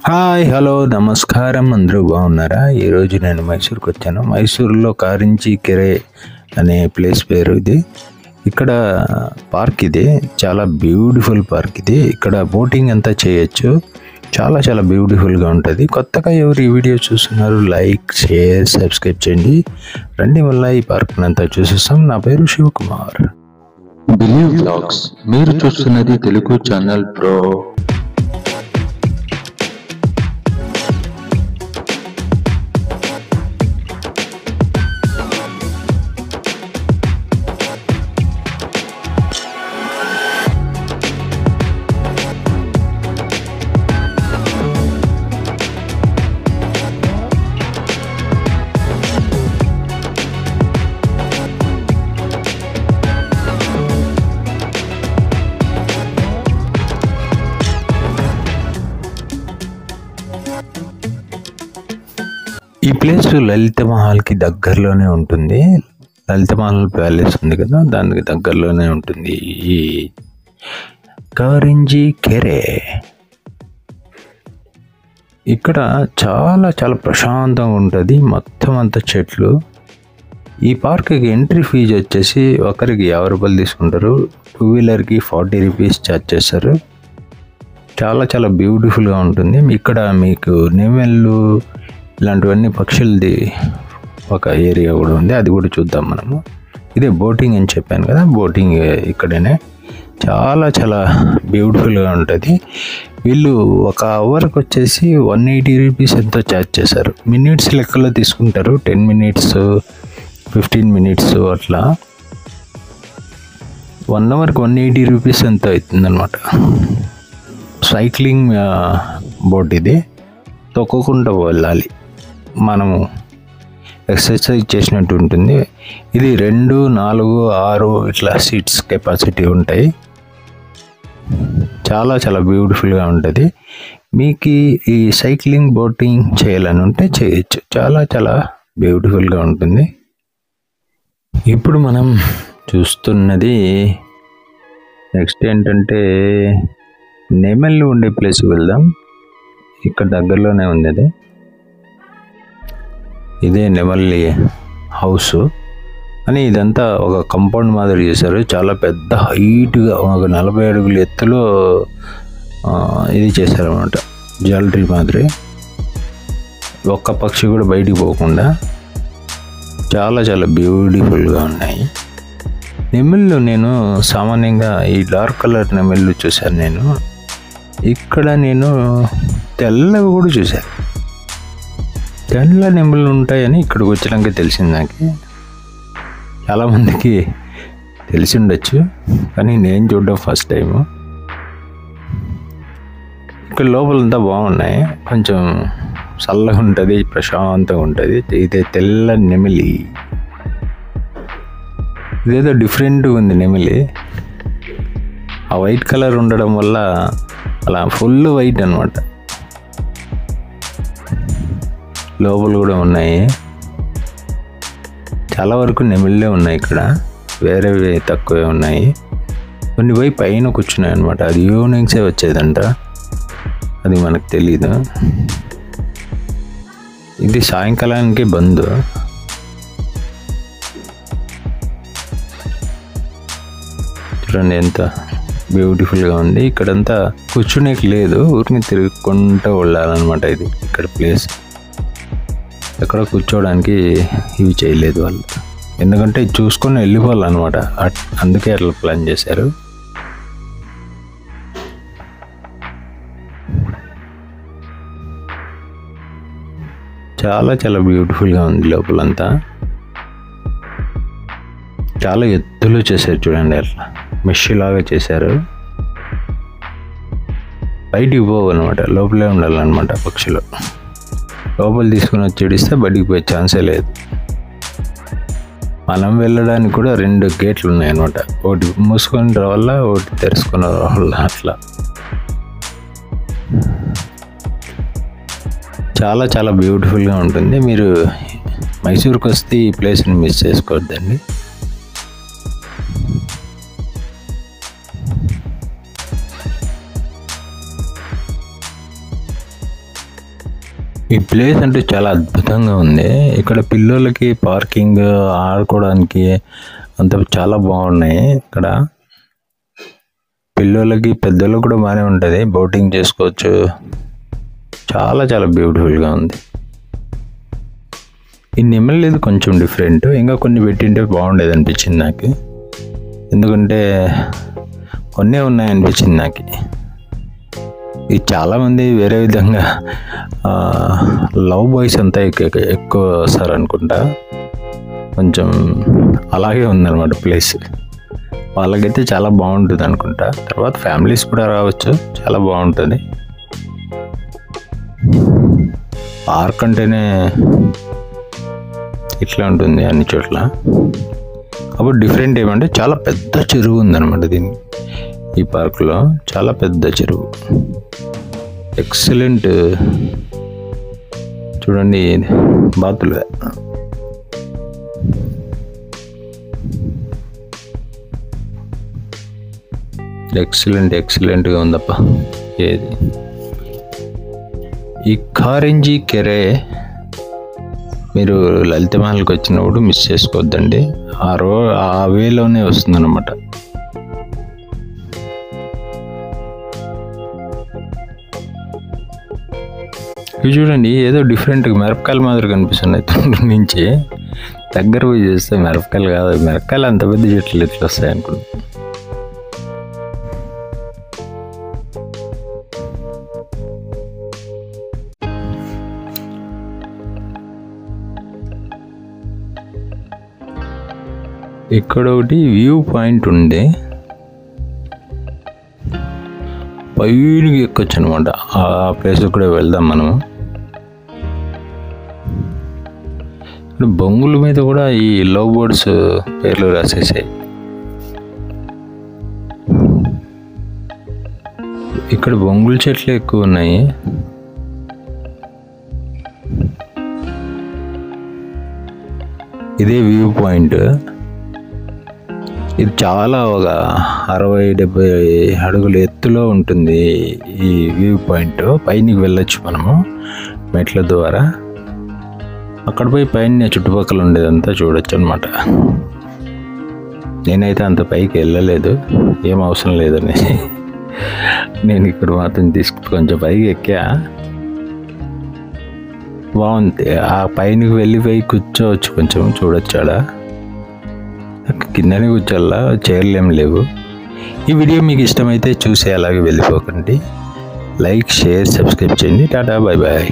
Hi hello నమస్కారం, అందరూ బాగున్నారా? ఈరోజు నేను మైసూర్కి వచ్చాను. మైసూర్లో కారించి కెరే అనే ప్లేస్ పేరు ఇది. ఇక్కడ పార్క్ ఇది, చాలా బ్యూటిఫుల్ పార్క్ ఇది. ఇక్కడ బోటింగ్ అంతా చేయొచ్చు, చాలా చాలా బ్యూటిఫుల్గా ఉంటుంది. కొత్తగా ఎవరు ఈ వీడియో చూస్తున్నారు, లైక్ షేర్ సబ్స్క్రైబ్ చేయండి. రండి వల్ల ఈ పార్క్ని అంతా చూసేస్తాం. నా పేరు శివకుమార్. బిలీవ్ వ్లాగ్స్ మీరు చూస్తున్నది తెలుగు ఛానల్ బ్రో. ఈ ప్లేస్ లలిత మహల్కి దగ్గరలోనే ఉంటుంది. లలిత మహల్ ప్యాలెస్ ఉంది కదా, దానికి దగ్గరలోనే ఉంటుంది ఈ కారించి కెరే. ఇక్కడ చాలా చాలా ప్రశాంతంగా ఉంటుంది, మొత్తం అంతా చెట్లు. ఈ పార్క్కి ఎంట్రీ ఫీజు వచ్చేసి ఒకరికి 50 రూపాయలు తీసుకుంటారు, 2 వీలర్కి 40 రూపీస్ ఛార్జ్ చేస్తారు. చాలా చాలా బ్యూటిఫుల్గా ఉంటుంది. ఇక్కడ మీకు నెమళ్ళు ఇలాంటివన్నీ పక్షులది ఒక ఏరియా కూడా ఉంది, అది కూడా చూద్దాం మనము. ఇదే బోటింగ్ అని చెప్పాను కదా, బోటింగ్ ఇక్కడనే చాలా చాలా బ్యూటిఫుల్గా ఉంటుంది. వీళ్ళు ఒక అవర్కి వచ్చేసి 180 రూపీస్ ఎంతో ఛార్జ్ చేశారు. మినిట్స్ లెక్కలో తీసుకుంటారు, 10 మినిట్స్ 15 మినిట్స్ అట్లా. 1 అవర్కి 180 రూపీస్ ఎంతో అవుతుందన్నమాట. సైక్లింగ్ బోట్ ఇది, తొక్కకుండా వెళ్ళాలి, మనము ఎక్సర్సైజ్ చేసినట్టు ఉంటుంది. ఇది 2, 4, 6 ఇట్లా సీట్స్ కెపాసిటీ ఉంటాయి. చాలా చాలా బ్యూటిఫుల్గా ఉంటుంది. మీకు ఈ సైక్లింగ్ బోటింగ్ చేయాలని ఉంటే చేయొచ్చు, చాలా చాలా బ్యూటిఫుల్గా ఉంటుంది. ఇప్పుడు మనం చూస్తున్నది నెక్స్ట్ ఏంటంటే నెమళ్ళు ఉండే ప్లేస్కి వెళ్దాం. ఇక్కడ దగ్గరలోనే ఉంది అది. ఇదే నెమలి హౌస్ అని, ఇదంతా ఒక కంపౌండ్ మాదిరి చేశారు. చాలా పెద్ద హైట్గా ఒక 40 అడుగుల ఎత్తులో ఇది చేశారన్నమాట, జ్యువెలరీ మాదిరి. ఒక్క పక్షి కూడా బయటికి పోకుండా చాలా చాలా బ్యూటిఫుల్గా ఉన్నాయి. నెమళ్ళు నేను సామాన్యంగా ఈ డార్క్ కలర్ నెమళ్ళు చూశాను నేను. ఇక్కడ నేను తెల్లవి కూడా చూశాను. తెల్ల నెమళ్ళు ఉంటాయని ఇక్కడికి వచ్చినాక తెలిసింది నాకు. చాలామందికి తెలిసి ఉండొచ్చు, కానీ నేను చూడడం ఫస్ట్ టైము. ఇక్కడ లోపలంతా బాగున్నాయి, కొంచెం చల్లగా ఉంటుంది, ప్రశాంతంగా ఉంటుంది. ఇదే తెల్ల నెమలి, ఇదేదో డిఫరెంట్గా ఉంది నెమలి. ఆ వైట్ కలర్ ఉండడం వల్ల అలా ఫుల్ వైట్ అనమాట. లోపల కూడా ఉన్నాయి, చాలా వరకు నెమళ్ళే ఉన్నాయి ఇక్కడ, వేరేవి తక్కువే ఉన్నాయి. కొన్ని పోయి పైన కూర్చున్నాయి అనమాట. అది ఈవినింగ్సే వచ్చేదంట, అది మనకు తెలీదు. ఇది సాయంకాలానికి బంద్. చూడండి ఎంత బ్యూటిఫుల్గా ఉంది. ఇక్కడంతా కూర్చునేకి లేదు, ఊరికి తిరుగుకుంటూ వెళ్ళాలన్నమాట. ఇది ఇక్కడ ప్లేస్ ఎక్కడ కూర్చోవడానికి ఇవి చేయలేదు వాళ్ళు, ఎందుకంటే చూసుకొని వెళ్ళిపోవాలన్నమాట. అందుకే అట్లా ప్లాన్ చేశారు. చాలా చాలా బ్యూటిఫుల్గా ఉంది లోపలంతా. చాలా ఎత్తులో చేశారు చూడండి, అట్లా మెష్ లాగా చేశారు. బయటికి పోవు అనమాట, లోపలే ఉండాలన్నమాట పక్షులు. లోపల తీసుకుని వచ్చి ఇడిస్తే బయటికి పోయే ఛాన్సే లేదు. మనం వెళ్ళడానికి కూడా 2 గేట్లు ఉన్నాయన్నమాట, ఒకటి మూసుకొని రావాలా, ఒకటి తెరుచుకొని రావాలా. అట్లా చాలా చాలా బ్యూటిఫుల్గా ఉంటుంది. మీరు మైసూర్కి వస్తే ఈ ప్లేస్ని మిస్ చేసుకోవద్దండి. ఈ ప్లేస్ అంటే చాలా అద్భుతంగా ఉంది. ఇక్కడ పిల్లలకి పార్కింగ్ ఆడుకోవడానికి అంత చాలా బాగున్నాయి. ఇక్కడ పిల్లలకి పెద్దలకు కూడా బాగానే ఉంటుంది, బోటింగ్ చేసుకోవచ్చు. చాలా చాలా బ్యూటిఫుల్గా ఉంది. ఈ నెమలి ఇది కొంచెం డిఫరెంట్, ఇంకా కొన్ని పెట్టింటే బాగుండేది అనిపించింది నాకు. ఎందుకంటే కొన్నే ఉన్నాయనిపించింది నాకు. ఇది చాలామంది వేరే విధంగా లవ్ బాయ్స్ అంతా ఎక్కువ వస్తారు అనుకుంటా. కొంచెం అలాగే ఉందన్నమాట ప్లేస్. వాళ్ళకైతే చాలా బాగుంటుంది అనుకుంటా. తర్వాత ఫ్యామిలీస్ కూడా రావచ్చు, చాలా బాగుంటుంది. పార్క్ అంటేనే ఇట్లా ఉంటుంది అన్ని చోట్ల. కాబట్టి డిఫరెంట్ ఏమంటే చాలా పెద్ద చెరువు ఉందన్నమాట దీనికి. ఈ పార్క్లో చాలా పెద్ద చెరువు, ఎక్సలెంట్. చూడండి బాతులు. ఎక్సలెంట్గా ఉందప్ప. ఏది ఈ కారంజీ కెరే మీరు లలిత మహల్కి వచ్చినప్పుడు మిస్ చేసుకోవద్దండి. ఆ వేలోనే వస్తుందన్నమాట. ఇవి చూడండి ఏదో డిఫరెంట్గా మిరపకాయల మాదిరి కనిపిస్తున్నాయి. తొందర నుంచి దగ్గర పోయి చేస్తే మిరపకాయలు కాదు, మిరపకాయలు అంత పెద్ద చెట్లు ఎట్లా వస్తాయి అనుకుంటా. ఇక్కడ ఒకటి వ్యూ పాయింట్ ఉంది, పైకి ఎక్కొచ్చు అనమాట. ఆ ప్లేస్ కూడా వెళ్దాం మనము. ఇక్కడ బొంగుల మీద కూడా ఈ లవ్ బర్డ్స్ పేర్లు రాసేసాయి. ఇక్కడ బొంగుల చెట్లు ఎక్కువ ఉన్నాయి. ఇదే వ్యూ పాయింట్. ఇది చాలా ఒక 60-70 అడుగుల ఎత్తులో ఉంటుంది ఈ వ్యూ పాయింట్. పైనకి వెళ్ళొచ్చు మనము మెట్ల ద్వారా. అక్కడ పోయి పైన చుట్టుపక్కల ఉండేదంతా చూడొచ్చు అనమాట. నేనైతే అంత పైకి వెళ్ళలేదు, ఏం అవసరం లేదని నేను ఇక్కడ మాత్రం కొంచెం పైకి ఎక్కా. బాగుంది. ఆ పైనకి వెళ్ళి పై కూర్చోవచ్చు, కొంచెం చూడొచ్చు. ఆడ కిందనే కూర్చోాలా, చైర్లు ఏం లేవు. ఈ వీడియో మీకు ఇష్టమైతే చూసి అలాగే వెళ్ళిపోకండి. లైక్, షేర్, సబ్స్క్రైబ్ చేయండి. Tata, bye bye.